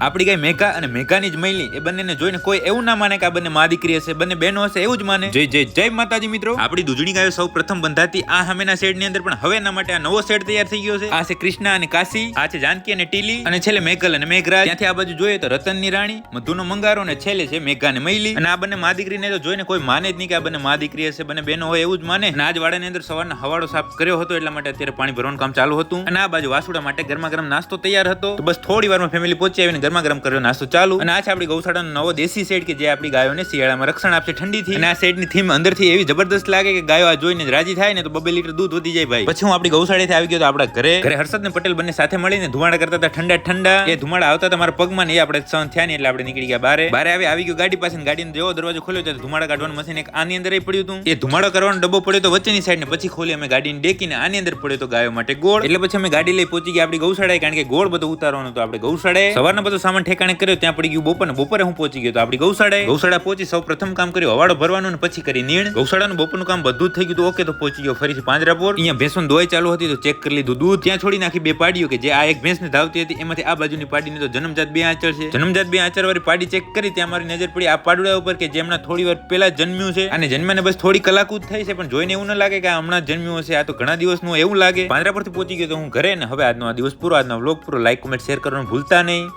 આપડી ગાય મેઘા અને મેઘાની જ મૈલી એ બંનેને જોઈને કોઈ એવું ના માને કે આ બંને મા દીકરી હશે, બંને બહેનો હશે એવું જ માને. જય માતાજી મિત્રો. આપડી દૂધણી ગાયો સૌ પ્રથમ બંધાતી આ સામેના શેડ ની અંદર, પણ હવે એના માટે આ નવો શેડ તૈયાર થઈ ગયો છે. આ છે કૃષ્ણા અને કાશી, આ છે જાનકી અને ટીલી, અને છેલ્લે મેઘલ અને મેઘરાજ. ત્યાંથી આ બાજુ જોઈએ તો રતન ની રાણી, મધુનો મંગારો, અને છેલ્લે છે મેઘા ને મૈલી. અને આ બંને મા દીકરીને તો જોઈને કોઈ માને જ નહીં કે આ બંને મા દીકરી હશે, બંને બહેનો હોય એવું જ માને. અને આજ વાડાની અંદર સવારના હવાડો સાફ કર્યો હતો એટલા માટે અત્યારે પાણી ભરવાનું કામ ચાલુ હતું. અને આ બાજુ વાસુડા માટે ગરમા ગરમ નાસ્તો તૈયાર હતો. તો બસ થોડી વારમાં ફેમિલી પહોંચી આવીને ગરમા ગરમ કર્યો નાસ્તો ચાલુ. અને આ છે આપણી ગૌશાળાનો નવો દેશી શેડ કે જે આપણી ગાયોને શિયાળામાં રક્ષણ આપશે ઠંડીથી. અને આ શેડની થીમ અંદરથી એવી જબરદસ્ત લાગે કે ગાયો આ જોઈને રાજી થાય ને તો 2 લીટર દૂધ વધી જાય ભાઈ. પછી હું આપણી ગૌશાળાથી આવી ગયો તો આપણા ઘરે હર્ષદ ને પટેલ બંને સાથે મળીને ધુમાડા કરતા હતા ઠંડા. એ ધુમાડા આવતા હતા મારા પગમાં ને એ આપણે સહન થયા ને એટલે આપણે નીકળી ગયા બારે આવી ગયો ગાડી પાસે. ગાડીનો જેવો દરવાજો ખોલ્યો તો ધુમાડા કાઢવાનું મશીન એક આની અંદર પડ્યું હતું. એ ધુમાડો કરવાનો ડબ્બો પડ્યો તો વચ્ચેની સાઈડ ને પછી ખોલી અમે ગાડીને ડેકીને આની અંદર પડ્યો તો ગાયો માટે ગોળ. એટલે પછી અમે ગાડી લઈ પહોંચી ગયા આપણી ગૌશાળાએ, કારણ કે ગોળ બધો ઉતારવાનો હતો આપણે ગૌશાળાએ. સવારનો બધો સામાન ઠેકાણે કર્યો, ત્યાં પડી ગયું બપોરે હું પહોંચી ગયો તો આપણી ગૌશાળા પહોંચી સૌ પ્રથમ કામ કર્યું હવાડો ભરવાનું ને પછી કરી નીણ. ગૌશાળાનું બપોરનું કામ બધું થઈ ગયું ઓકે તો પહોંચી ગયો ફરીથી પાંજરાપોર. અહીંયા ભેંસો દોઈ ચાલુ હતી તો ચેક કરી લીધું દૂધ. ત્યાં છોડી નાખી 2 પાડીઓ કે જે આ એક ભેંસ ને ધાવતી હતી, એમાંથી આ બાજુની પાડીની તો જન્મજાત 2 આંચળ છે. જન્મજાત 2 આંચળ વાળી પાડી ચેક કરી ત્યાં મારી નજર પડી આ પાડુડા ઉપર કે જે હમણાં થોડી વાર પહેલા જન્મ્યું છે. અને જન્મ્યાને બસ થોડી કલાક જ થઈ છે, પણ જોઈને એવું ન લાગે કે આ હમણાં જન્મ્યું હશે, આ તો ઘણા દિવસનું એવું લાગે. પાંજરાપોરથી પહોંચી ગયો તો હું ઘરે ને હવે આજનો આ દિવસ પૂરો, આજનો વ્લોગ પૂરો. લાઈક, કોમેન્ટ, શેર કરવાનું ભૂલતા નહીં.